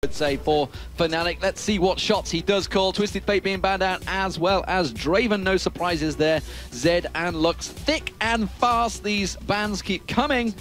I'd say for Fnatic. Let's see what shots he does call. Twisted Fate being banned out as well as Draven. No surprises there. Zed and Lux thick and fast. These bans keep coming.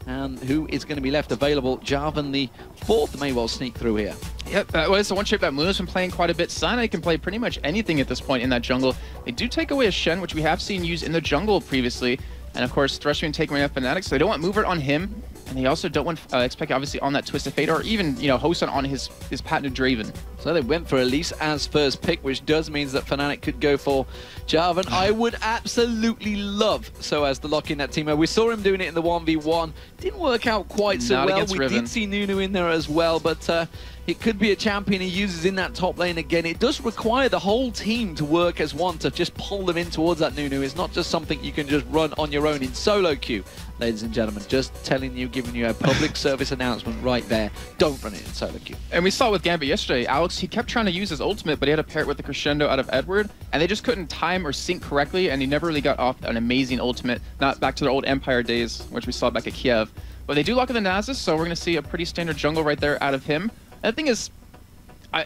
And who is going to be left available? Jarvan, the fourth, may well sneak through here. Yep, well, it's the one shape that Muno's been playing quite a bit. Fnatic can play pretty much anything at this point in that jungle. They do take away a Shen, which we have seen used in the jungle previously. And of course, Thresh being taken away by Fnatic, so they don't want Mover on him. And they also don't want Expect obviously on that Twisted Fate, or even, you know, Hosan on his patented Draven. So they went for Elise as first pick, which does mean that Fnatic could go for Jarvan. I would absolutely love Soaz to lock in that team. We saw him doing it in the 1v1. Didn't work out quite so well. We did see Nunu in there as well, but it could be a champion he uses in that top lane again. It does require the whole team to work as one to just pull them in towards that Nunu. It's not just something you can just run on your own in solo queue. Ladies and gentlemen, just telling you, giving you a public service announcement right there. Don't run it in solo queue. And we saw with Gambit yesterday, Alex, he kept trying to use his ultimate, but he had to pair it with the crescendo out of Edward, and they just couldn't time or sync correctly, and he never really got off an amazing ultimate, not back to their old Empire days, which we saw back at Kiev. But they do lock in the Nasus, so we're going to see a pretty standard jungle right there out of him. And the thing is,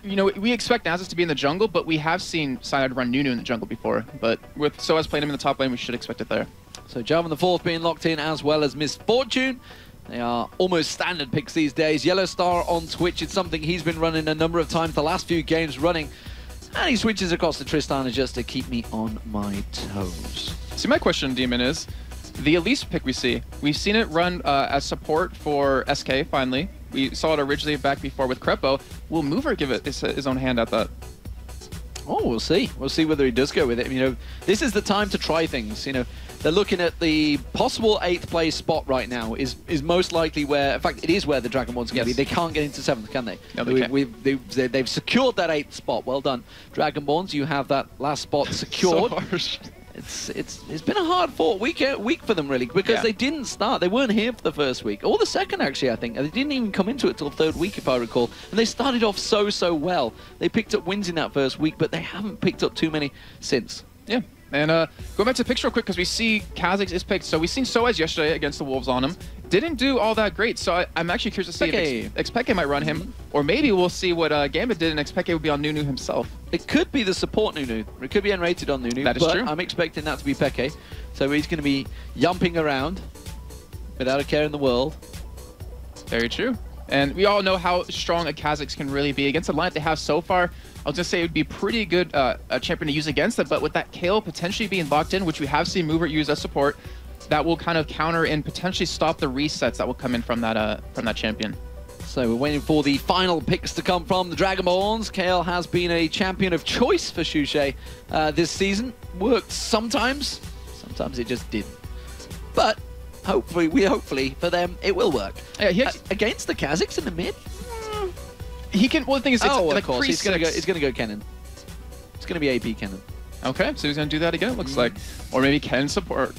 you know, we expect Nasus to be in the jungle, but we have seen Cyanide run Nunu in the jungle before. But with Soaz playing him in the top lane, we should expect it there. So Jarvan the fourth being locked in, as well as Misfortune. They are almost standard picks these days. Yellow Star on Twitch, it's something he's been running a number of times, the last few games running. And he switches across to Tristana just to keep me on my toes. See, my question, Demon, is the Elise pick we've seen it run as support for SK finally. We saw it originally back before with Crepo. Will Mover give it his own hand at that? Oh, we'll see. We'll see whether he does go with it. You know, this is the time to try things. You know, they're looking at the possible 8th place spot right now is most likely where, in fact, it is where the Dragonborn's going to be. They can't get into 7th, can they? No, they can't. They've secured that 8th spot. Well done, Dragonborns. You have that last spot secured. So harsh. It's been a hard-fought week for them, really, because they didn't start. They weren't here for the first week, or the second, actually, I think. They didn't even come into it till 3rd week, if I recall. And they started off so well. They picked up wins in that first week, but they haven't picked up too many since. Yeah. And going back to picks real quick, because we see Kha'Zix is picked. So we've seen Soaz yesterday against the Wolves on him. Didn't do all that great. So I'm actually curious to see if Expeke might run him. Or maybe we'll see what Gambit did and Expeke would be on Nunu himself. It could be the support Nunu. It could be unrated on Nunu. That is true. I'm expecting that to be Peke. So he's going to be yumping around without a care in the world. Very true. And we all know how strong a Kha'Zix can really be. Against the lineup they have so far, I was going to say it would be pretty good a champion to use against it, but with that Kayle potentially being locked in, which we have seen Mover use as support, that will kind of counter and potentially stop the resets that will come in from that champion. So we're waiting for the final picks to come from the Dragonborns. Kayle has been a champion of choice for Xuche this season. Worked sometimes it just didn't. But hopefully for them it will work. Yeah, against the Kha'Zix in the mid. He can. Well, the thing is, it's of course, he's gonna go Kennen. It's gonna be AP Kennen. Okay, so he's gonna do that again. It looks like, or maybe Kennen support,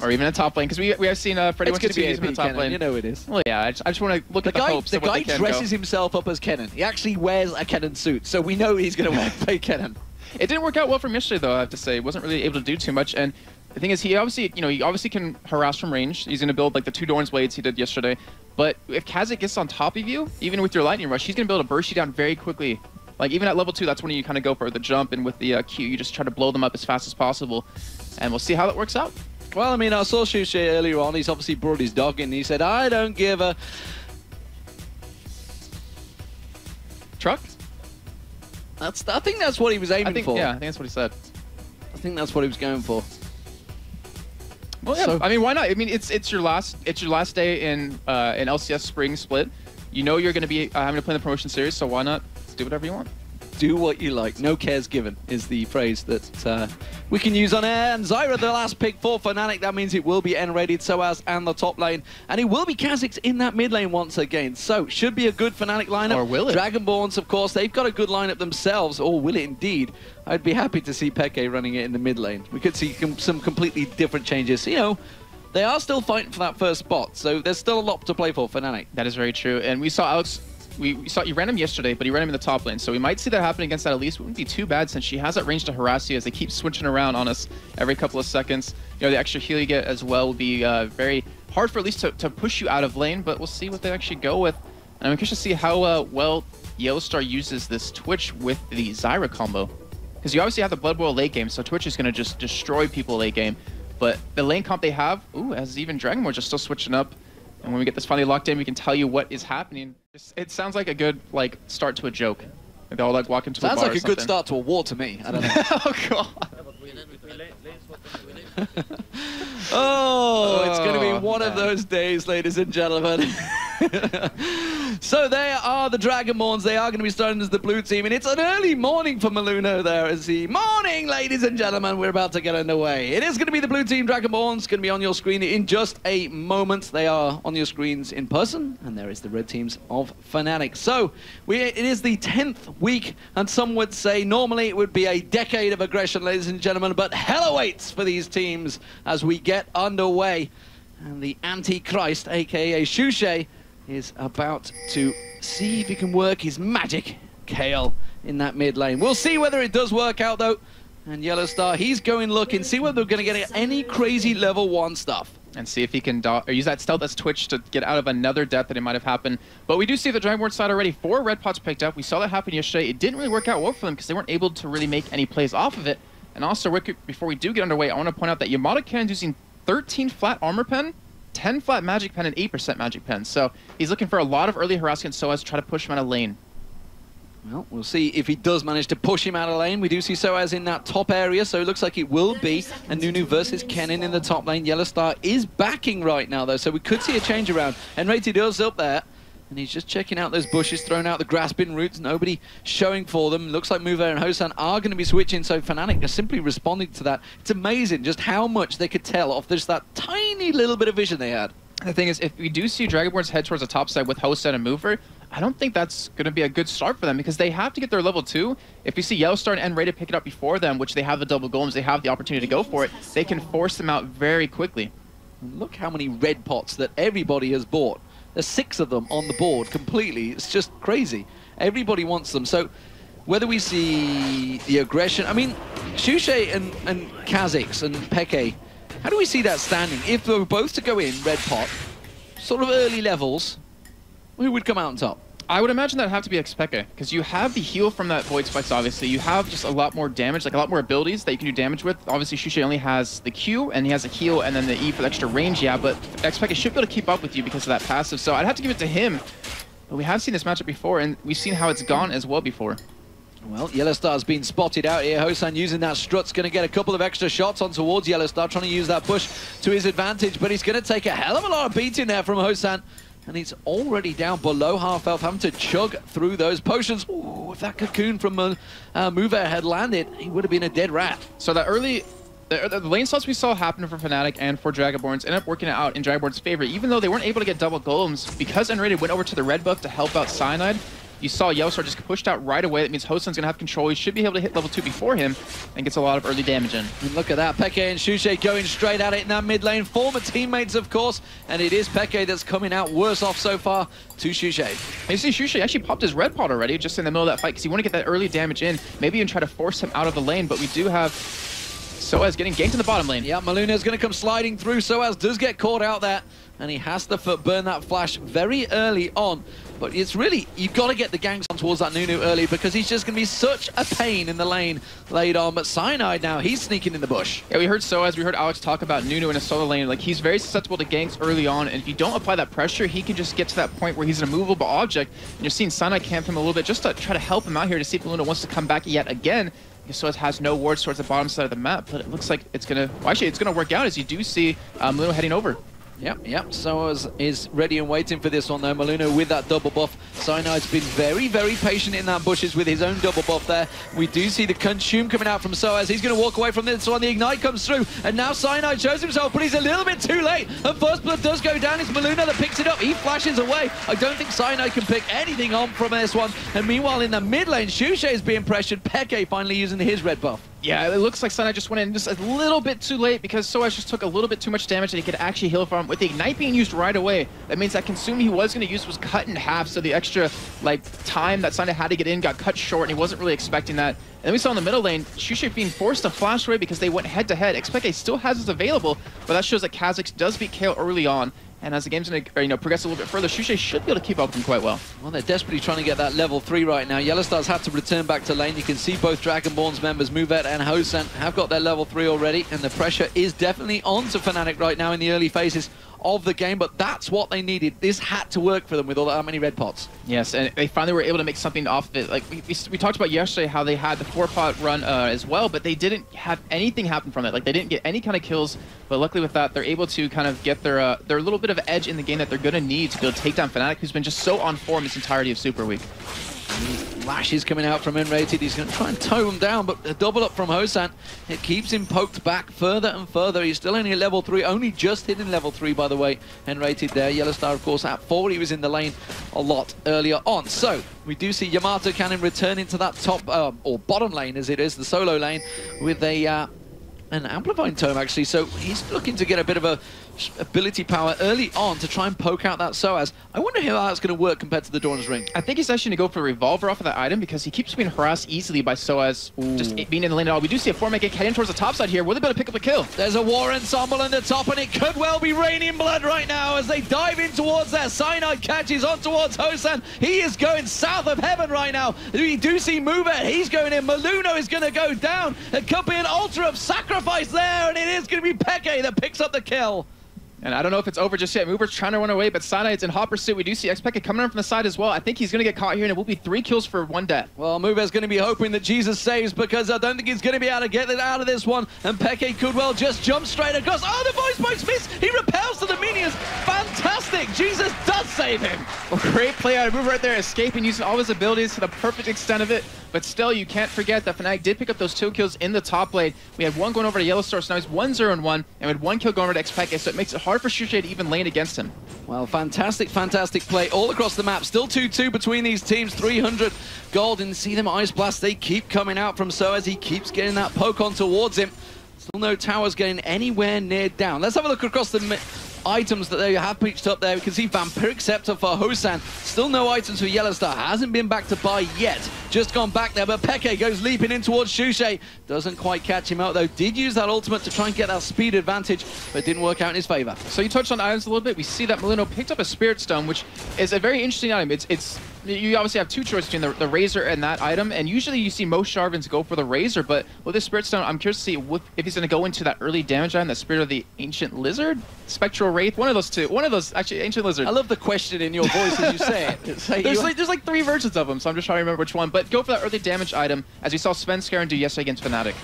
or even a top lane, because we have seen Freddy wants to use him in the top lane. You know it is. Well, yeah, I just want to look at the hopes. The guy dresses himself up as Kennen. He actually wears a Kennen suit, so we know he's gonna play Kennen. It didn't work out well for him yesterday, though. I have to say, wasn't really able to do too much. And the thing is, he obviously can harass from range. He's gonna build like the 2 Dorn's Blades he did yesterday. But if Kha'Zix gets on top of you, even with your Lightning Rush, he's going to be able to burst you down very quickly. Like, even at level 2, that's when you kind of go for the jump, and with the Q, you just try to blow them up as fast as possible. And we'll see how that works out. Well, I mean, I saw Xuche earlier on. He's obviously brought his dog in. He said, I don't give a... Truck? I think that's what he was aiming for. Yeah, I think that's what he said. I think that's what he was going for. Well, yeah. So, I mean, why not? I mean, it's your last day in LCS spring split. You know you're going to be having to play in the promotion series, so why not do whatever you want? Do what you like. No cares given is the phrase that we can use on air. And Zyra, the last pick for Fnatic. That means it will be N-rated, Soaz and the top lane. And it will be Kha'Zix in that mid lane once again. So, should be a good Fnatic lineup. Or will it? Dragonborns, of course, they've got a good lineup themselves. Or will it indeed? I'd be happy to see Peke running it in the mid lane. We could see some completely different changes. You know, they are still fighting for that first spot. So, there's still a lot to play for Fnatic. That is very true. And we saw Alex... We saw you ran him yesterday, but he ran him in the top lane. So we might see that happen against that Elise. It wouldn't be too bad since she has that range to harass you as they keep switching around on us every couple of seconds. You know, the extra heal you get as well will be very hard for Elise to push you out of lane, but we'll see what they actually go with. And I'm curious to see how well Yellowstar uses this Twitch with the Zyra combo. Because you obviously have the Blood Boil late game, so Twitch is going to just destroy people late game. But the lane comp they have, as even Dragon Ball just still switching up. And when we get this finally locked in, we can tell you what is happening. It sounds like a good start to a joke. They all walk into a bar. Sounds like a good start to a war to me. I don't know. Oh god. Oh, it's going to be one of those days, ladies and gentlemen. So they are the Dragonborns. They are going to be starting as the blue team, and it's an early morning for Maluno there as the morning, ladies and gentlemen. We're about to get underway. It is going to be the blue team Dragonborns, going to be on your screen in just a moment. They are on your screens in person, and there is the red teams of Fnatic. So it is the 10th week, and some would say normally it would be a decade of aggression, ladies and gentlemen, but hell awaits for these teams as we get underway. And the Antichrist, aka Shushay, is about to see if he can work his magic Kale in that mid lane. We'll see whether it does work out though. And Yellowstar, he's going looking, see whether we're going to get any crazy level 1 stuff. And see if he can use that stealth as Twitch to get out of another death that it might have happened. But we do see the Dragonborn side already. 4 red pots picked up. We saw that happen yesterday. It didn't really work out well for them because they weren't able to really make any plays off of it. And also, before we do get underway, I want to point out that Yamato Cannon's using 13 flat armor pen, 10 flat magic pen, and 8% magic pen. So he's looking for a lot of early harassment so as to try to push him out of lane. Well, we'll see if he does manage to push him out of lane. We do see Soaz in that top area, so it looks like it will be a Nunu versus Kennen in the top lane. Yellowstar is backing right now, though, so we could see a change around. Enrated is up there, and he's just checking out those bushes, throwing out the grasping roots. Nobody showing for them. Looks like Mover and Hosan are going to be switching, so Fnatic are simply responding to that. It's amazing just how much they could tell off just that tiny little bit of vision they had. The thing is, if we do see Dragonborns head towards the top side with Hosan and Mover, I don't think that's going to be a good start for them because they have to get their level 2. If you see Yellowstar and N-Rated pick it up before them, which they have the double golems, they have the opportunity to go for it, they can force them out very quickly. Look how many red pots that everybody has bought. There's 6 of them on the board completely. It's just crazy. Everybody wants them. So whether we see the aggression... I mean, Shushay and Kha'Zix and Peke, how do we see that standing? If they were both to go in, red pot, sort of early levels, who would come out on top? I would imagine that'd have to be Xpeke, because you have the heal from that Void Spikes, obviously. You have just a lot more damage, like a lot more abilities that you can do damage with. Obviously, Shushay only has the Q, and he has a heal, and then the E for the extra range, yeah, but Xpeke should be able to keep up with you because of that passive, so I'd have to give it to him. But we have seen this matchup before, and we've seen how it's gone as well before. Well, Yellowstar's been spotted out here. Hosan using that strut's going to get a couple of extra shots on towards Yellowstar, trying to use that push to his advantage, but he's going to take a hell of a lot of beating there from Hosan. And he's already down below half health, having to chug through those potions. Ooh, if that cocoon from Mover had landed, he would have been a dead rat. So that early... The lane slots we saw happen for Fnatic and for Dragonborns ended up working out in Dragonborn's favor, even though they weren't able to get double golems. Because N-Rated went over to the red buff to help out Cyanide, you saw Yellowstar just pushed out right away. That means Hosan's going to have control. He should be able to hit level 2 before him and gets a lot of early damage in. And look at that. Peke and Shushay going straight at it in that mid lane. Former teammates, of course. And it is Peke that's coming out worse off so far to Shushay. You see Shushay actually popped his red pot already just in the middle of that fight because you want to get that early damage in. Maybe even try to force him out of the lane. But we do have Soaz getting ganked in the bottom lane. Yeah, Maluna's going to come sliding through. Soaz does get caught out there. And he has to burn that flash very early on. But it's really, you've got to get the ganks on towards that Nunu early because he's just going to be such a pain in the lane later on. But Cyanide now, he's sneaking in the bush. Yeah, we heard Soaz, we heard Alex talk about Nunu in a solo lane. Like, he's very susceptible to ganks early on. And if you don't apply that pressure, he can just get to that point where he's an immovable object. And you're seeing Cyanide camp him a little bit just to try to help him out here to see if Luna wants to come back yet again. Soaz has no wards towards the bottom side of the map, but it looks like it's going to... Well, actually, it's going to work out as you do see Luna heading over. Yep. Soaz is ready and waiting for this one though. Maluno with that double buff. Cyanide's been very, very patient in that bushes with his own double buff there. We do see the consume coming out from Soaz. He's going to walk away from this one. The ignite comes through, and now Cyanide shows himself, but he's a little bit too late. And first blood does go down. It's Maluno that picks it up. He flashes away. I don't think Cyanide can pick anything on from this one. And meanwhile, in the mid lane, Shushay is being pressured. Peke finally using his red buff. Yeah, it looks like Cyanide just went in just a little bit too late because Soaz just took a little bit too much damage that he could actually heal from. With the ignite being used right away, that means that consume he was going to use was cut in half, so the extra time that Cyanide had to get in got cut short, and he wasn't really expecting that. And then we saw in the middle lane, Shushay being forced to flash away because they went head-to-head. Xpeke still has this available, but that shows that Kha'Zix does beat Kayle early on. And as the game's going to progress a little bit further, Shushay should be able to keep up with them quite well. Well, they're desperately trying to get that level 3 right now. Yellowstar's had to return back to lane. You can see both Dragonborn's members, Movet and Hosan, have got their level 3 already, and the pressure is definitely on to Fnatic right now in the early phases of the game, but that's what they needed. This had to work for them with all that many red pots. Yes, and they finally were able to make something off of it. Like we talked about yesterday, how they had the 4-pot run as well, but they didn't have anything happen from it. Like they didn't get any kind of kills, but luckily with that, they're able to kind of get their little bit of edge in the game that they're going to need to be able to take down Fnatic, who's been just so on form this entirety of Super Week. Lashes coming out from Unrated. He's going to try and tow him down, but a double up from Hosan. It keeps him poked back further and further. He's still only at level 3, only just hitting level 3, by the way. Unrated there. Yellowstar, of course, at 4. He was in the lane a lot earlier on. So we do see Yamato Cannon return into that top or bottom lane, as it is, the solo lane, with a an amplifying tome, actually. So he's looking to get a bit of a ability power early on to try and poke out that SOAS. I wonder how that's going to work compared to the Doran's Ring. I think he's actually going to go for a Revolver off of that item because he keeps being harassed easily by SOAS just being in the lane at all. We do see a 4-man kick heading towards the top side here. Will they be able to pick up a kill? There's a war ensemble in the top, and it could well be raining blood right now as they dive in towards there. Cyanide catches on towards Hosan. He is going south of heaven right now. We do see Movet. He's going in. Maluno is going to go down. It could be an altar of sacrifice there, and it is going to be Peke that picks up the kill. And I don't know if it's over just yet. Mover's trying to run away, but Cyanide's in hot pursuit. We do see Xpeke coming in from the side as well. I think he's going to get caught here, and it will be 3 kills for 1 death. Well, Mover's going to be hoping that Jesus saves, because I don't think he's going to be able to get it out of this one. And Peke could well just jump straight across. Oh, the voice box miss! He repels to the minions. Fantastic! Jesus does save him. Well, great play out of Mover right there, escaping, using all his abilities to the perfect extent of it. But still, you can't forget that Fnatic did pick up those 2 kills in the top lane. We had 1 going over to Yellowstar, so now he's 1-0-1, and we had 1 kill going over to Xpeke, so it makes it hard for Shushay to even lane against him. Well, fantastic, fantastic play all across the map. Still 2-2 between these teams, 300 gold, and see them Ice Blast. They keep coming out from SOAS. He keeps getting that poke on towards him. Still no towers getting anywhere near down. Let's have a look across the items that they have pitched up there. We can see Vampiric Scepter for Hosan. Still no items for Yellowstar. Hasn't been back to buy yet. Just gone back there, but Peke goes leaping in towards Shushay. Doesn't quite catch him out, though. Did use that ultimate to try and get that speed advantage, but it didn't work out in his favor. So you touched on items a little bit. We see that Maluno picked up a Spirit Stone, which is a very interesting item. You obviously have 2 choices between the Razor and that item, and usually you see most Sharvins go for the Razor, but with this Spirit Stone, I'm curious to see if he's going to go into that early damage item, the Spirit of the Ancient Lizard, Spectral Wraith, one of those 2. One of those, actually, Ancient Lizard. I love the question in your voice as you say it. There's like 3 versions of them, so I'm just trying to remember which one, but go for that early damage item, as we saw Sven Skaren do yesterday against Fnatic.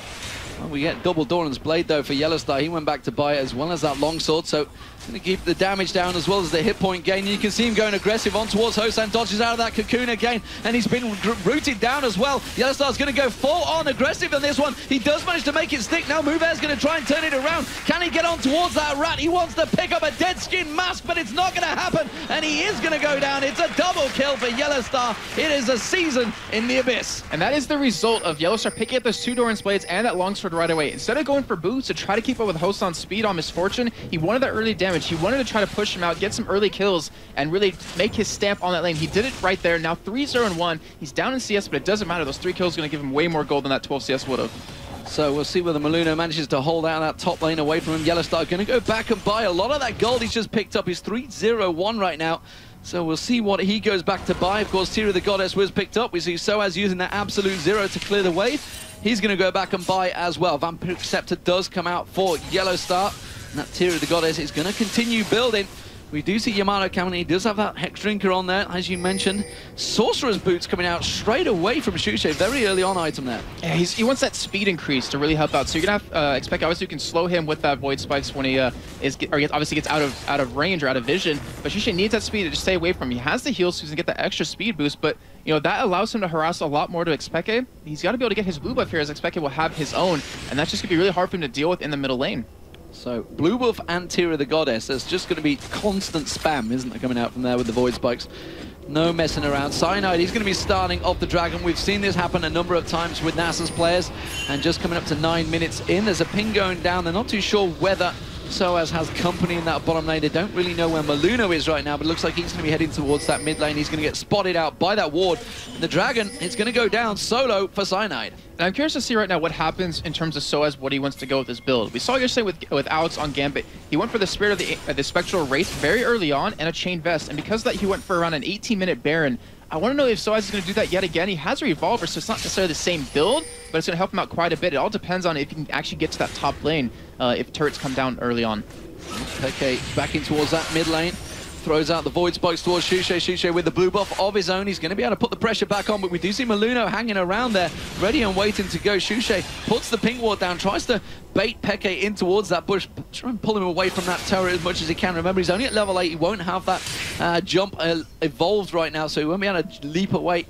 Well, we get double Doran's Blade, though, for Yellowstar. He went back to buy it, as well as that longsword, so going to keep the damage down as well as the hit point gain. You can see him going aggressive on towards Hosan, dodges out of that cocoon again, and he's been rooted down as well. Yellowstar's going to go full on aggressive on this one. He does manage to make it stick. Now Mover's going to try and turn it around. Can he get on towards that rat? He wants to pick up a dead skin mask, but it's not going to happen, and he is going to go down. It's a double kill for Yellowstar. It is a season in the abyss. And that is the result of Yellowstar picking up those 2 Doran's Blades and that longsword right away. Instead of going for boots to try to keep up with Hosan's speed on Misfortune, he wanted that early damage. He wanted to try to push him out, get some early kills, and really make his stamp on that lane. He did it right there. Now 3-0-1. He's down in CS, but it doesn't matter. Those 3 kills are going to give him way more gold than that 12 CS would have. So we'll see whether Maluno manages to hold out that top lane away from him. Yellowstar going to go back and buy a lot of that gold he's just picked up. He's 3-0-1 right now. So we'll see what he goes back to buy. Of course, Tear of the Goddess was picked up. We see SOAS using that absolute 0 to clear the wave. He's going to go back and buy as well. Vampiric Scepter does come out for Yellowstar. And that Tear of the Goddess is going to continue building. We do see Yamato coming. He does have that Hex Drinker on there, as you mentioned. Sorcerer's Boots coming out straight away from Shushay. Very early on item there. Yeah, he wants that speed increase to really help out. So you're going to have Xpeke, obviously you can slow him with that Void Spikes when he obviously gets out of range or out of vision. But Shushay needs that speed to just stay away from him. He has the heal, so he's going to get that extra speed boost. But that allows him to harass a lot more to Xpeke. He's got to be able to get his blue buff here, as Xpeke will have his own. And that's just going to be really hard for him to deal with in the middle lane. So, Blue Buff and Tear of the Goddess, there's just going to be constant spam, isn't there, coming out from there with the Void Spikes. No messing around. Cyanide, he's going to be starting off the Dragon. We've seen this happen a number of times with NASA's players. And just coming up to 9 minutes in, there's a ping going down. They're not too sure whether Soaz has company in that bottom lane. They don't really know where Maluno is right now, but it looks like he's going to be heading towards that mid lane. He's going to get spotted out by that ward. And the Dragon is going to go down solo for Cyanide. And I'm curious to see right now what happens in terms of Soaz, what he wants to go with his build. We saw yesterday with Alex on Gambit, he went for the Spirit of the Spectral Wraith very early on and a Chain Vest. And because of that, he went for around an 18-minute Baron. I want to know if Soaz is going to do that yet again. He has a Revolver, so it's not necessarily the same build, but it's going to help him out quite a bit. It all depends on if he can actually get to that top lane, if turrets come down early on. Okay, back in towards that mid lane. Throws out the Void Spikes towards Shushay. Shushay with the blue buff of his own. He's going to be able to put the pressure back on, but we do see Maluno hanging around there, ready and waiting to go. Shushay puts the pink ward down, tries to bait Peke in towards that bush, try and pull him away from that turret as much as he can. Remember, he's only at level 8. He won't have that jump evolved right now, so he won't be able to leap away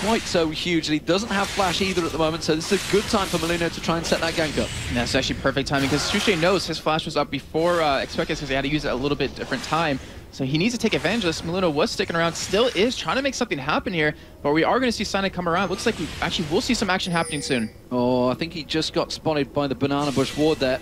quite so hugely. Doesn't have flash either at the moment, so this is a good time for Maluno to try and set that gank up. And that's actually perfect timing because Shushay knows his flash was up before Expectus because he had to use it at a little bit different time. So he needs to take advantage of this. Maluno was sticking around, still is trying to make something happen here, but we are going to see Cyanide come around. Looks like we actually will see some action happening soon. Oh, I think he just got spotted by the Banana Bush ward there.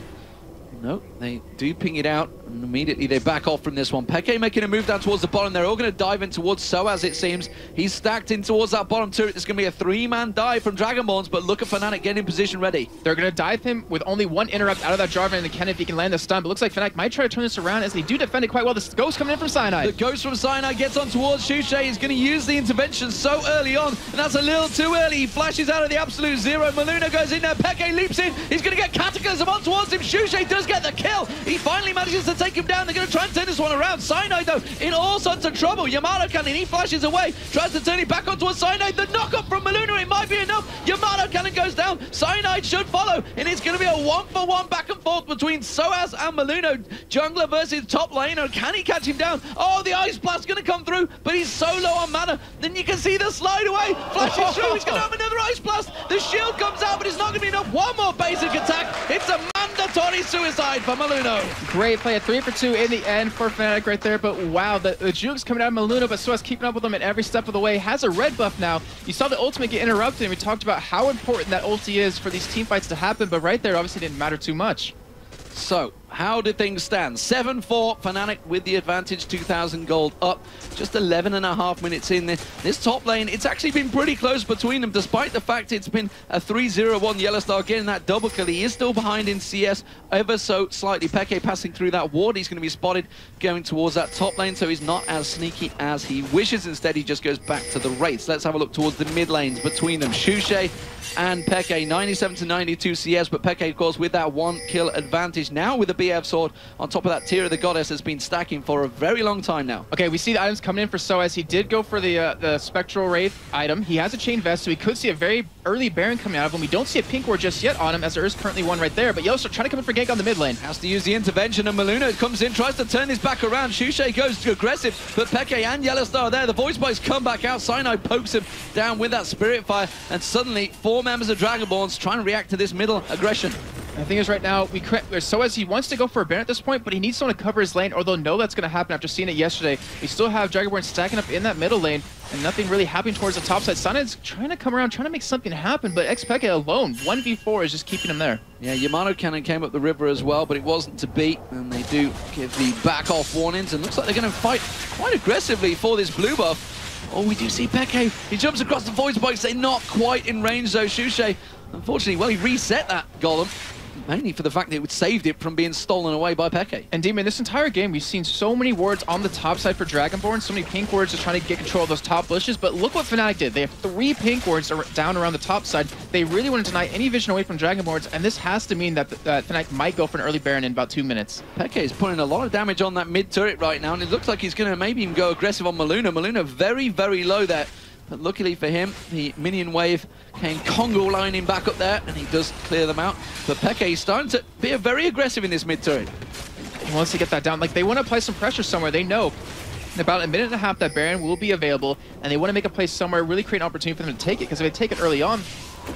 No, they do ping it out, and immediately they back off from this one. Peke making a move down towards the bottom. They're all going to dive in towards Soaz, it seems. He's stacked in towards that bottom turret. There's going to be a 3-man dive from Dragonborns, but look at Fnatic getting in position ready. They're going to dive him with only one interrupt out of that Jarvan and the Ken if he can land the stun, but looks like Fnatic might try to turn this around as they do defend it quite well. The Ghost coming in from Cyanide. The Ghost from Cyanide gets on towards Shushay. He's going to use the intervention so early on, and that's a little too early. He flashes out of the absolute zero. Maluno goes in there. Peke leaps in. He's going to get Cataclysm on towards him. Shushay does get the kill. He finally manages to take him down. They're going to try and turn this one around. Cyanide, though, in all sorts of trouble. Yamato Cannon, he flashes away, tries to turn it back onto Cyanide. The knock-up from Maluno, it might be enough. Yamato Cannon goes down. Cyanide should follow, and it's going to be a 1-for-1 back and forth between Soaz and Maluno. Jungler versus top laner. Can he catch him down? Oh, the Ice Blast going to come through, but he's so low on mana. Then you can see the slide away. Flashes through. He's going to have another Ice Blast. The shield comes out, but it's not going to be enough. One more basic attack. It's a mandatory suicide for Maluno. Great play, a 3 for 2 in the end for Fnatic right there, but wow, the jukes coming out of Maluno, but Soaz keeping up with him at every step of the way, has a red buff now. You saw the ultimate get interrupted, and we talked about how important that ulti is for these team fights to happen, but right there obviously didn't matter too much. So, how did things stand? 7-4, Fnatic with the advantage, 2,000 gold up. Just 11.5 minutes in. This top lane, it's actually been pretty close between them, despite the fact it's been a 3-0-1 Yellow Star getting that double kill. He is still behind in CS, ever so slightly. Peke passing through that ward. He's going to be spotted going towards that top lane, so he's not as sneaky as he wishes. Instead, he just goes back to the Wraiths. Let's have a look towards the mid lanes between them. Shushay and Peke, 97 to 92 CS, but Peke, of course, with that 1 kill advantage. Now with the BF sword on top of that Tear of the Goddess has been stacking for a very long time now. Okay, we see the items coming in for Soaz. He did go for the Spectral Wraith item. He has a Chain Vest, so we could see a very early Baron coming out of him. We don't see a Pink Ward just yet on him, as there is currently one right there, but Yellowstar trying to come in for gank on the mid lane. Has to use the intervention, and Maluno comes in, tries to turn this back around. Shushay goes aggressive, but Peke and Yellowstar are there. The Void Spikes come back out. Cyanide pokes him down with that Spirit Fire, and suddenly 4 members of Dragonborns trying to react to this middle aggression. The thing is, right now, Soaz, he wants to go for a Baron at this point, but he needs someone to cover his lane, or they'll know that's going to happen after seeing it yesterday. We still have Dragonborn stacking up in that middle lane, and nothing really happening towards the top side. Cyanide's trying to come around, trying to make something happen, but Xpeke alone, 1v4, is just keeping him there. Yeah, Yamato Cannon came up the river as well, but it wasn't to beat, and they do give the back-off warnings, and looks like they're going to fight quite aggressively for this blue buff. Oh, we do see Peke. He jumps across the Void Spikes. They're not quite in range, though. Shushay, unfortunately, well, he reset that golem, mainly for the fact that it saved it from being stolen away by Peke. And Demon, this entire game, we've seen so many wards on the top side for Dragonborn, so many pink wards just trying to get control of those top bushes, but look what Fnatic did. They have 3 pink wards down around the top side. They really want to deny any vision away from Dragonborns, and this has to mean that Fnatic might go for an early Baron in about 2 minutes. Peke is putting a lot of damage on that mid turret right now, and it looks like he's going to maybe even go aggressive on Maluno. Maluno very, very low there. But luckily for him, the minion wave came Congo lining back up there, and he does clear them out. But Peke is starting to be very aggressive in this mid turret. He wants to get that down. Like, they want to apply some pressure somewhere. They know in about a minute and a half that Baron will be available, and they want to make a play somewhere, really create an opportunity for them to take it. Because if they take it early on,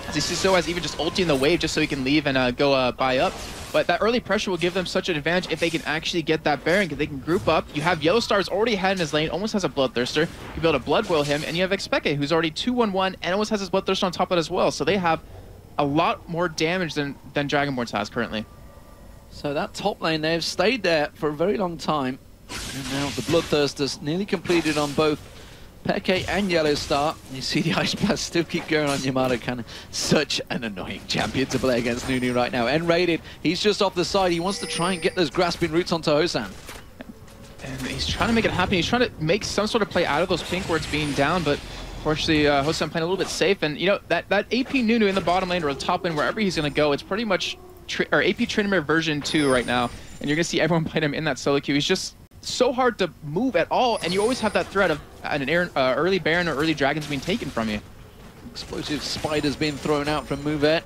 as you see Soaz even just ulting the wave just so he can leave and go buy up. But that early pressure will give them such an advantage if they can actually get that Baron, because they can group up. You have Yellowstar's already had in his lane, almost has a Bloodthirster. You'll be able to Blood Boil him, and you have Xpeke, who's already 2-1-1 and almost has his Bloodthirster on top of it as well. So they have a lot more damage than Dragonborns has currently. So that top lane, they've stayed there for a very long time. And now the Bloodthirsters nearly completed on both Peke and Yellow Star. You see the Ice Blast still keep going on Yamato Cannon. Such an annoying champion to play against Nunu right now. N-rated, he's just off the side. He wants to try and get those grasping roots onto Hosan. And he's trying to make it happen. He's trying to make some sort of play out of those pink wards being down, but unfortunately, Hosan playing a little bit safe. And, you know, that AP Nunu in the bottom lane or the top lane, wherever he's going to go, it's pretty much AP Tryndamere version 2 right now. And you're going to see everyone playing him in that solo queue. He's just so hard to move at all, and you always have that threat of an early Baron or early Dragons being taken from you. Explosive Spiders being thrown out from Movet.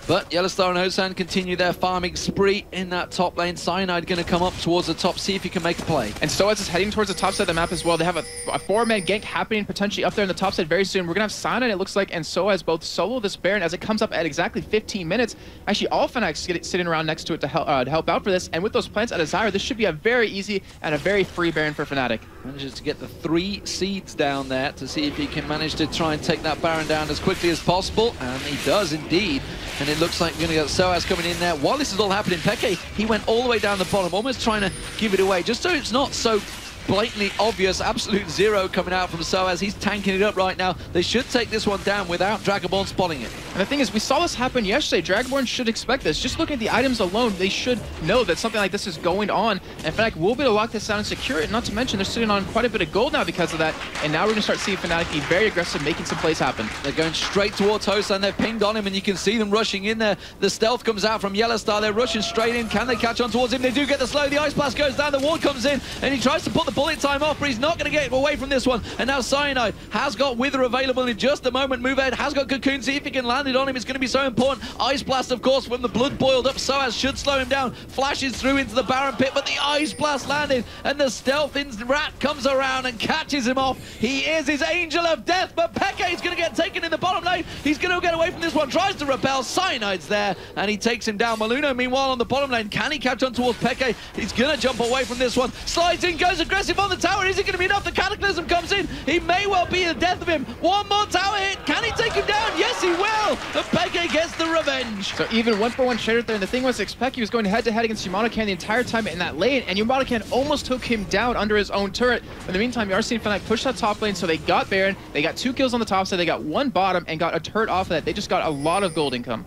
But Yellowstar and Hosan continue their farming spree in that top lane. Cyanide going to come up towards the top, see if he can make a play. And Soaz is heading towards the top side of the map as well. They have a 4-man gank happening potentially up there in the top side very soon. We're going to have Cyanide, it looks like, and Soaz both solo this Baron as it comes up at exactly 15 minutes. Actually, all Fnatic sitting around next to it to help out for this. And with those plants at Desire, this should be a very easy and a very free Baron for Fnatic. Manages to get the 3 seeds down there to see if he can manage to try and take that Baron down as quickly as possible. And he does indeed. And it looks like we're going to get Soaz coming in there. While this is all happening, Peke, he went all the way down the bottom, almost trying to give it away, just so it's not so blatantly obvious. Absolute zero coming out from Soaz. He's tanking it up right now. They should take this one down without Dragonborn spotting it. And the thing is, we saw this happen yesterday. Dragonborn should expect this. Just looking at the items alone, they should know that something like this is going on. And Fnatic will be able to lock this down and secure it. Not to mention, they're sitting on quite a bit of gold now because of that. And now we're going to start seeing Fnatic be very aggressive, making some plays happen. They're going straight towards Hosan. They've pinged on him, and you can see them rushing in there. The stealth comes out from Yellowstar. They're rushing straight in. Can they catch on towards him? They do get the slow. The Ice Blast goes down. The ward comes in, and he tries to put the bullet time off, but he's not going to get away from this one. And now Cyanide has got Wither available in just a moment. Movehead has got Cocoon. See if he can land it on him. It's going to be so important. Ice Blast, of course, when the blood boiled up, Soaz should slow him down. Flashes through into the Baron pit, but the Ice Blast landed, and the stealth in Rat comes around and catches him off. He is his Angel of Death, but Peke is going to get taken in the bottom lane. He's going to get away from this one. Tries to repel. Cyanide's there, and he takes him down. Maluno, meanwhile, on the bottom lane. Can he catch on towards Peke? He's going to jump away from this one. Slides in, goes aggressive on the tower. Is it going to be enough? The Cataclysm comes in. He may well be the death of him. One more tower hit. Can he take him down? Yes, he will. And Peke gets the revenge. So even 1-for-1 trade there. And the thing was, Peke was going head-to-head against Yamato Cannon the entire time in that lane, and Yamato Cannon almost took him down under his own turret. In the meantime, you are seeing Fnatic push that top lane, so they got Baron. They got 2 kills on the top side. They got 1 bottom and got a turret off of that. They just got a lot of gold income.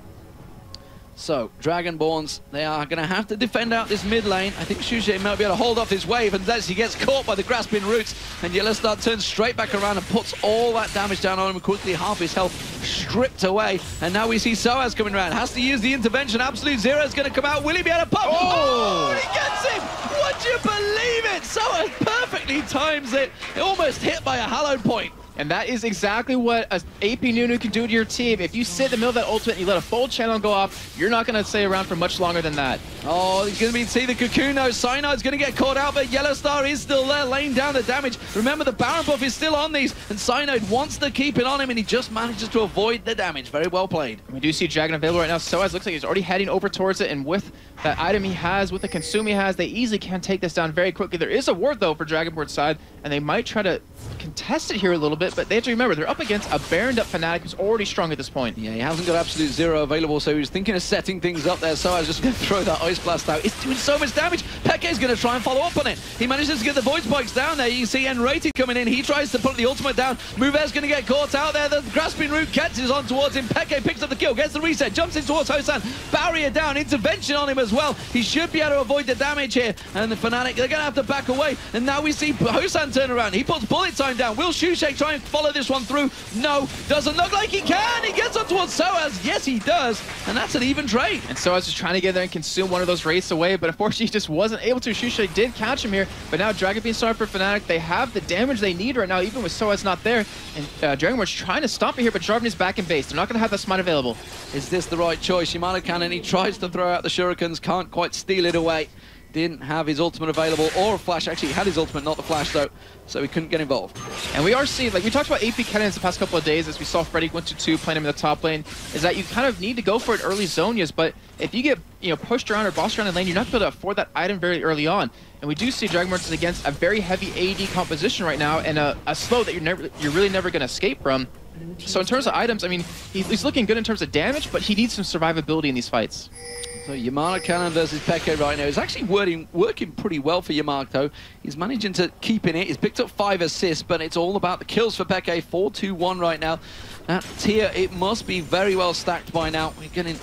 So, Dragonborns, they are going to have to defend out this mid lane. I think Shushe might be able to hold off his wave unless he gets caught by the grasping roots. And Yellowstar turns straight back around and puts all that damage down on him quickly. Half his health stripped away. And now we see Soaz coming around. Has to use the intervention. Absolute Zero is going to come out. Will he be able to pop? Oh, he gets him! Would you believe it? Soaz perfectly times it. Almost hit by a hallowed point. And that is exactly what an AP Nunu can do to your team. If you sit in the middle of that ultimate and you let a full channel go off, you're not going to stay around for much longer than that. Oh, he's going to see the Cocoon though. Cyanide's going to get caught out, but Yellowstar is still there, laying down the damage. Remember, the Baron buff is still on these, and Cyanide wants to keep it on him, and he just manages to avoid the damage. Very well played. We do see Dragon available right now. Soaz looks like he's already heading over towards it, and with that item he has, with the consume he has, they easily can take this down very quickly. There is a ward, though, for Dragonborn's side, and they might try to contest it here a little bit, but they have to remember, they're up against a Baroned up Fnatic who's already strong at this point. Yeah, he hasn't got Absolute Zero available, so he was thinking of setting things up there. So I was just going to throw that Ice Blast out. It's doing so much damage. Peke's going to try and follow up on it. He manages to get the Void Spikes down there. You can see N-rated coming in. He tries to put the ultimate down. Move's going to get caught out there. The Grasping Root catches on towards him. Peke picks up the kill, gets the reset, jumps in towards Hosan. Barrier down, intervention on him as well. He should be able to avoid the damage here. And the Fnatic, they're going to have to back away. And now we see Hosan turn around. He puts bullet time down. Will Shushe try and follow this one through? No, doesn't look like he can. He gets on towards Soaz. Yes, he does. And that's an even trade. And Soaz is trying to get there and consume one of those wraiths away, but unfortunately he just wasn't able to. Shushe did catch him here, but now Dragon being sorry for Fnatic. They have the damage they need right now, even with Soaz not there. And Dragonborn's trying to stop it here, but Jarvan is back in base. They're not going to have that smite available. Is this the right choice? Yamato Cannon, he tries to throw out the shurikens, can't quite steal it away. Didn't have his ultimate available or a flash. Actually, he had his ultimate, not the flash, though, so he couldn't get involved. And we are seeing, like we talked about AP cannons the past couple of days as we saw Freddy 1-2 playing him in the top lane, is that you kind of need to go for it early Zonias, but if you get pushed around or bossed around in lane, you're not going to be able to afford that item very early on. And we do see Dragonborn is against a very heavy AD composition right now and a slow that you're really never going to escape from. So in terms of items, I mean, he's looking good in terms of damage, but he needs some survivability in these fights. So Yamana Cannon versus Peke right now. It's actually working pretty well for Yamana, though. He's managing to keep in it. He's picked up 5 assists, but it's all about the kills for Peke. 4-2-1 right now. That tier, it must be very well stacked by now. We're getting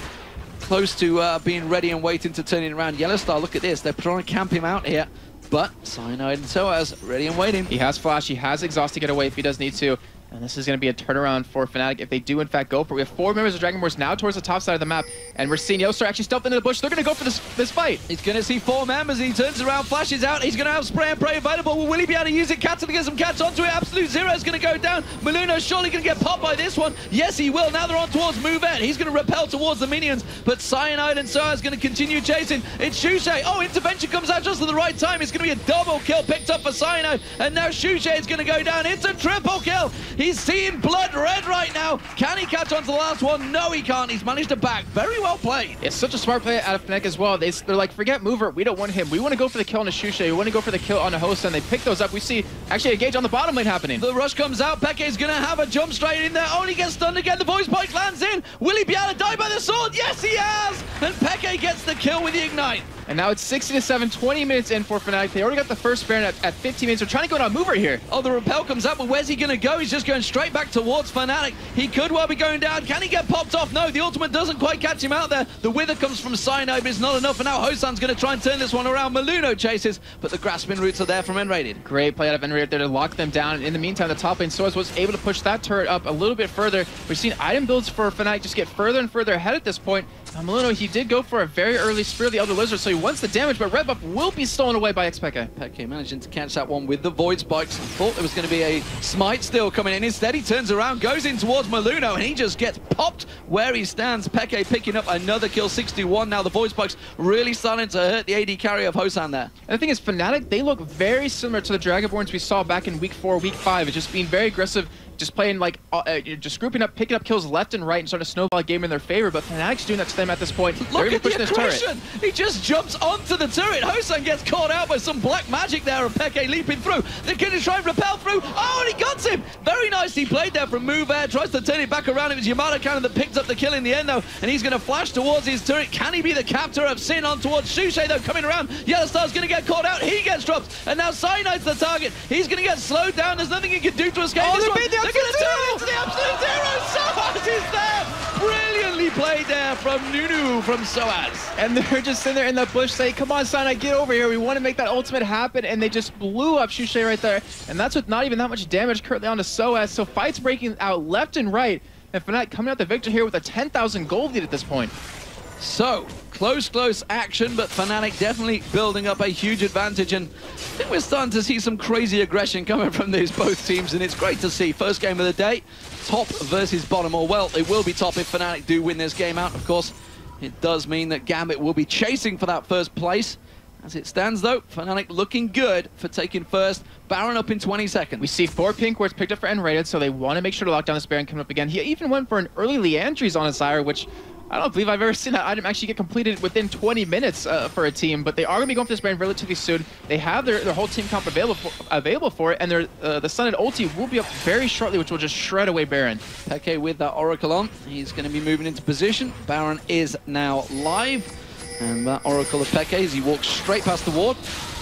close to being ready and waiting to turn it around. Yellowstar, look at this. They're trying to camp him out here. But Cyanide and Soaz ready and waiting. He has Flash. He has Exhaust to get away if he does need to. And this is going to be a turnaround for Fnatic if they do, in fact, go for it. We have 4 members of Dragon Force now towards the top side of the map. And we're seeing Yellowstar actually stealth into the bush. They're going to go for this fight. He's going to see 4 members. He turns around, flashes out. He's going to have Spray and Pray available. Will he be able to use it? Cat's going to get some catch onto it. Absolute Zero is going to go down. Maluno surely going to get popped by this one. Yes, he will. Now they're on towards Movet. He's going to repel towards the minions. But Cyanide and Soaz is going to continue chasing. It's Shushay. Oh, intervention comes out just at the right time. It's going to be a double kill picked up for Cyanide. And now Shushay is going to go down. It's a triple kill. He's seeing blood red right now. Can he catch on to the last one? No, he can't. He's managed to back. Very well played. It's such a smart play out of Fnatic as well. They're like, forget Mover. We don't want him. We want to go for the kill on a Shushay. We want to go for the kill on a Hosa, and they pick those up. We see actually a gauge on the bottom lane happening. The rush comes out. Peke is going to have a jump straight in there. Only gets stunned again. The voice spike lands in. Will he be able to die by the sword? Yes, he has. And Peke gets the kill with the Ignite. And now it's 60-7, 20 minutes in for Fnatic. They already got the first Baron at 15 minutes. They're trying to go on a Mover here. Oh, the repel comes up, but where's he going to go? He's just going straight back towards Fnatic. He could well be going down. Can he get popped off? No, the ultimate doesn't quite catch him out there. The wither comes from Cyanide, but it's not enough. And now Hosan's going to try and turn this one around. Maluno chases, but the grasping roots are there from Enrated. Great play out of Enrated there to lock them down. In the meantime, the top lane, Soaz was able to push that turret up a little bit further. We've seen item builds for Fnatic just get further and further ahead at this point. Maluno, he did go for a very early Spear of the Elder Lizard, so he wants the damage, but red buff will be stolen away by Xpeke. Peke managing to catch that one with the Void Spikes. Thought there was going to be a smite still coming in. Instead, he turns around, goes in towards Maluno, and he just gets popped where he stands. Peke picking up another kill, 61. Now the Void Spikes really starting to hurt the AD carry of Hosan there. And the thing is, Fnatic, they look very similar to the Dragonborns we saw back in Week 4, Week 5. It's just being very aggressive, just playing like, just grouping up, picking up kills left and right and starting to snowball a game in their favor, but Fnatic's doing that to them at this point. Look at the aggression! He just jumps onto the turret. Hosan gets caught out by some black magic there of Peke leaping through. They're going to try and repel through. Oh, and he got him! Very nicely played there from Move Air. Tries to turn it back around. It was Yamada Cannon that picked up the kill in the end, though, and he's going to flash towards his turret. Can he be the captor of Sin on towards Shushay, though, coming around? Yellowstar's going to get caught out. He gets dropped, and now Cyanide's the target. He's going to get slowed down. There's nothing he can do to escape this one. They're going to turn it into the Absolute Zero. Soaz is there. Brilliantly played there from Nunu from Soaz. And they're just sitting there in the bush saying, come on, Cyanide, get over here. We want to make that ultimate happen. And they just blew up Shushay right there. And that's with not even that much damage currently onto Soaz. So fights breaking out left and right. And Fnatic coming out the victor here with a 10,000 gold lead at this point. So, close action, but Fnatic definitely building up a huge advantage, and I think we're starting to see some crazy aggression coming from these both teams, and it's great to see. First game of the day, top versus bottom, or well, it will be top if Fnatic do win this game out. Of course, it does mean that Gambit will be chasing for that first place. As it stands, though, Fnatic looking good for taking first. Baron up in 20 seconds. We see 4 pink where it's picked up for Enrated, so they want to make sure to lock down this Baron coming up again. He even went for an early Leandries on his Zyre, which I don't believe I've ever seen that item actually get completed within 20 minutes for a team, but they are going to be going for this Baron relatively soon. They have their whole team comp available for it, and the Sun and ulti will be up very shortly, which will just shred away Baron. Peke with that Oracle on. He's going to be moving into position. Baron is now live. And that Oracle of Peke as he walks straight past the ward.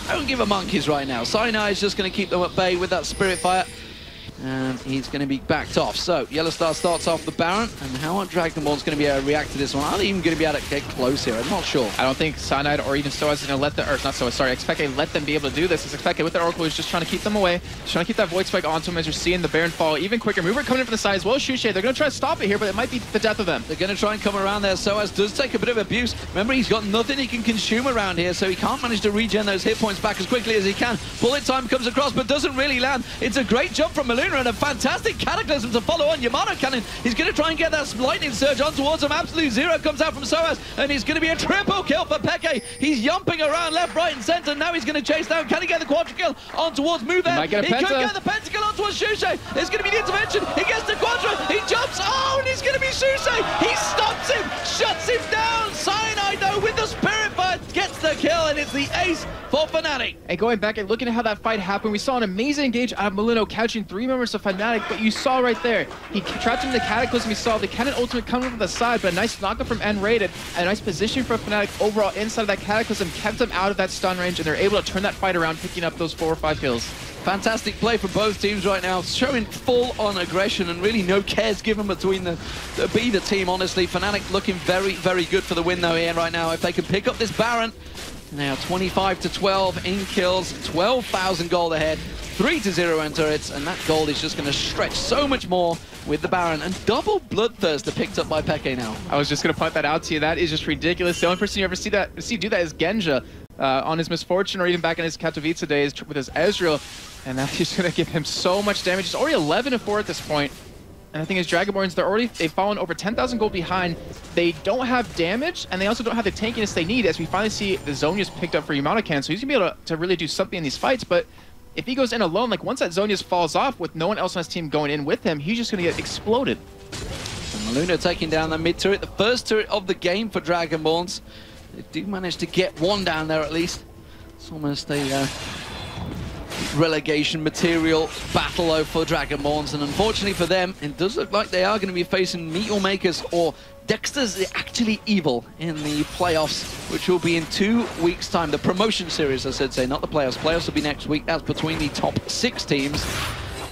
I don't give a monkeys right now. Cyanide is just going to keep them at bay with that Spirit Fire. And he's going to be backed off. So, Yellowstar starts off the Baron, and how are Dragonborn's going to be able to react to this one? Are they even going to be able to get close here? I'm not sure. I don't think Cyanide or even Soaz is going to let them, or not Soaz, sorry, Xpeke let them be able to do this. As Xpeke with the Oracle is just trying to keep them away, just trying to keep that Void Spike onto him as you're seeing the Baron fall even quicker. Mover coming in from the side as well as Shushay. They're going to try to stop it here, but it might be the death of them. They're going to try and come around there. Soaz does take a bit of abuse. Remember, he's got nothing he can consume around here, so he can't manage to regen those hit points back as quickly as he can. Bullet time comes across, but doesn't really land. It's a great jump from Maluna and a fantastic Cataclysm to follow on. Yamada Cannon, he's going to try and get that lightning surge on towards him. Absolute Zero comes out from Soaz, and he's going to be a triple kill for Peke. He's yumping around left, right, and center. Now he's going to chase down. Can he get the quadra kill on towards Move? He could get the pentakill on towards Shushay. There's going to be the intervention. He gets the quadra. He jumps. Oh, and he's going to be Shushay. He stops him, shuts him down. Cyanide, though, with the Spirit Fire, gets the kill, and it's the ace for Fnatic. And going back and looking at how that fight happened, we saw an amazing engage out of Molino catching 3 members of Fnatic, but you saw right there, he trapped him in the Cataclysm. We saw the cannon ultimate coming from the side, but a nice knockup from N-Rated, and a nice position for Fnatic overall inside of that Cataclysm, kept them out of that stun range, and they're able to turn that fight around, picking up those 4 or 5 kills. Fantastic play from both teams right now, showing full-on aggression and really no cares given between either team, honestly. Fnatic looking very, very good for the win, though, here right now. If they can pick up this Baron, now 25-12 in kills, 12,000 gold ahead, 3-0 on turrets, and that gold is just going to stretch so much more with the Baron. And double Bloodthirster picked up by Peke now. I was just going to point that out to you. That is just ridiculous. The only person you ever see do that is Genja on his Misfortune, or even back in his Katowice days with his Ezreal. And now he's going to give him so much damage. He's already 11-4 at this point. And the thing is, Dragonborns, they've fallen over 10,000 gold behind. They don't have damage, and they also don't have the tankiness they need, as we finally see the Zhonya's picked up for Yamanocan. So he's going to be able to really do something in these fights. But if he goes in alone, like once that Zhonya's falls off with no one else on his team going in with him, he's just going to get exploded. And Luna taking down the mid turret, the first turret of the game for Dragonborns. They do manage to get one down there at least. It's almost a relegation material battle over for Dragonborns, and unfortunately for them, it does look like they are going to be facing Meteor Makers or Dexter's Actually Evil in the playoffs, which will be in 2 weeks' time. The promotion series, I should say, not the playoffs. Playoffs will be next week. That's between the top 6 teams.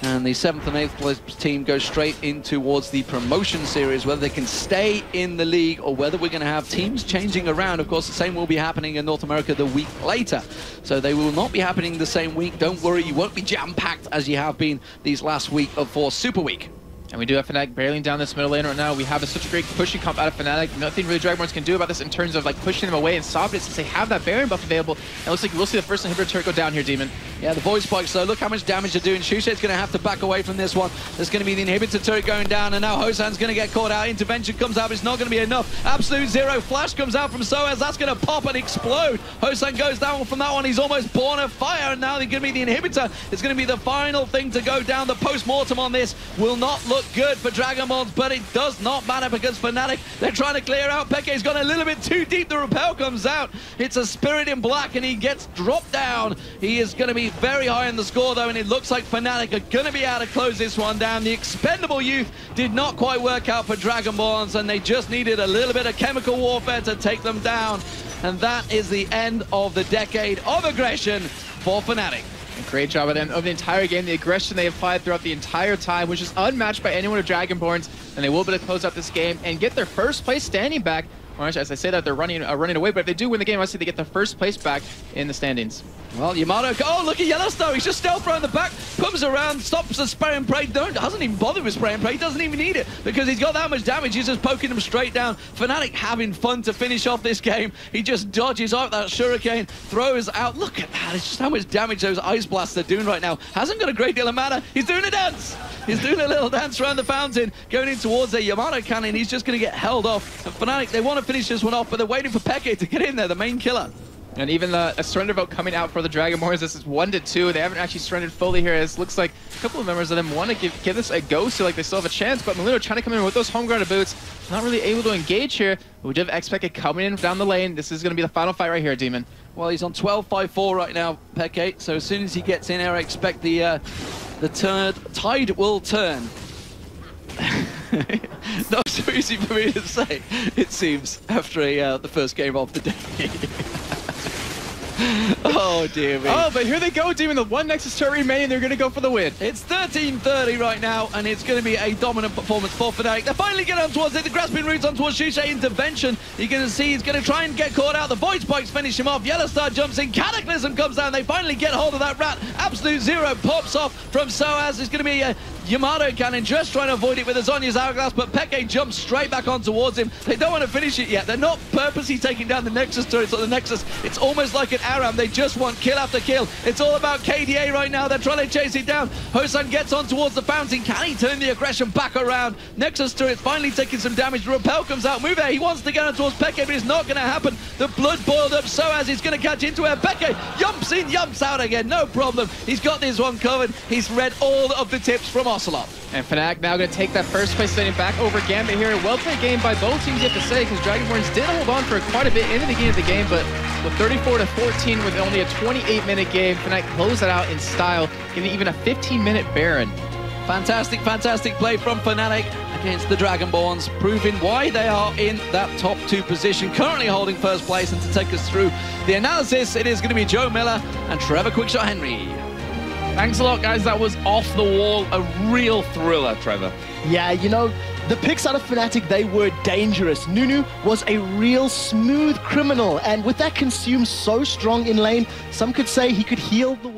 And the 7th and 8th place team goes straight in towards the promotion series, whether they can stay in the league or whether we're going to have teams changing around. Of course, the same will be happening in North America the week later. So they will not be happening the same week. Don't worry, you won't be jam-packed as you have been these last week for Super Week. And we do have Fnatic barreling down this middle lane right now. We have such a great pushing comp out of Fnatic. Nothing really Dragonborns can do about this in terms of like pushing them away and stopping it, since they have that Baron buff available. And it looks like we'll see the first inhibitor turret go down here, Demon. Yeah, the void spikes, though. Look how much damage they're doing. Shusei's going to have to back away from this one. There's going to be the inhibitor turret going down, and now Hosan's going to get caught out. Intervention comes out, but it's not going to be enough. Absolute Zero flash comes out from Soaz. That's going to pop and explode. Hosan goes down from that one. He's almost born a fire, and now they're going to be the inhibitor. It's going to be the final thing to go down. The post-mortem on this will not look good for Dragonborns, but it does not matter because Fnatic, they're trying to clear out. Peke's gone a little bit too deep. The repel comes out. It's a Spirit in black, and he gets dropped down. He is going to be very high in the score, though, and it looks like Fnatic are going to be able to close this one down. The expendable youth did not quite work out for Dragonborns, and they just needed a little bit of chemical warfare to take them down. And that is the end of the decade of aggression for Fnatic. And great job of them over the entire game. The aggression they applied throughout the entire time, which is unmatched by anyone of Dragonborns, and they will be able to close out this game and get their first place standing back. Or as I say that, they're running away, but if they do win the game, obviously they get the first place back in the standings. Well, Yamato, oh, look at Yellowstone. He's just stealth around the back, comes around, stops the spray and pray. Doesn't even bother with spray and pray. He doesn't even need it because he's got that much damage. He's just poking him straight down. Fnatic having fun to finish off this game. He just dodges out that shuriken, throws out. Look at that. It's just how much damage those ice blasts are doing right now. Hasn't got a great deal of mana. He's doing a dance. He's doing a little dance around the fountain, going in towards a Yamato cannon. He's just going to get held off. And Fnatic, they want to finish this one off, but they're waiting for Peke to get in there, the main killer. And even a surrender vote coming out for the Dragonborns. This is 1-2. They haven't actually surrendered fully here. It looks like a couple of members of them want to give this a go, so like they still have a chance. But Molino trying to come in with those home guarded boots, not really able to engage here. We do have X-Peke coming in down the lane. This is going to be the final fight right here, Demon. Well, he's on 12-5-4 right now, Peke. So as soon as he gets in there, I expect the tide will turn. Not so easy for me to say, it seems, after the first game of the day. Oh, dear me. Oh, but here they go, Demon. The one Nexus turret remaining. They're going to go for the win. It's 13-30 right now, and it's going to be a dominant performance for Fnatic. They're finally getting on towards it. The grasping roots on towards Shusei. Intervention. You're going to see he's going to try and get caught out. The Void Spikes finish him off. Yellowstar jumps in. Cataclysm comes down. They finally get hold of that rat. Absolute Zero pops off from Soaz. It's going to be a Yamato cannon just trying to avoid it with a Zhonya's Hourglass, but Peke jumps straight back on towards him. They don't want to finish it yet. They're not purposely taking down the Nexus turrets or the Nexus. It's almost like an Aram. They just want kill after kill. It's all about KDA right now. They're trying to chase it down. Hosan gets on towards the fountain. Can he turn the aggression back around? Nexus turret finally taking some damage. The repel comes out. Move there. He wants to get on towards Peke, but it's not going to happen. The blood boiled up so as he's going to catch into her. Peke jumps in, jumps out again. No problem. He's got this one covered. He's read all of the tips from Ocelot. And Fnatic now going to take that first place standing back over Gambit here. Well-played game by both teams, you have to say, because Dragonborns did hold on for quite a bit into the beginning of the game, but with 34-14 with only a 28-minute game, Fnatic closed it out in style, getting even a 15-minute Baron. Fantastic, fantastic play from Fnatic against the Dragonborns, proving why they are in that top 2 position, currently holding first place. And to take us through the analysis, it is going to be Joe Miller and Trevor Quickshot Henry. Thanks a lot, guys. That was off the wall. A real thriller, Trevor. Yeah, you know, the picks out of Fnatic, they were dangerous. Nunu was a real smooth criminal, and with that consume so strong in lane, some could say he could heal the world.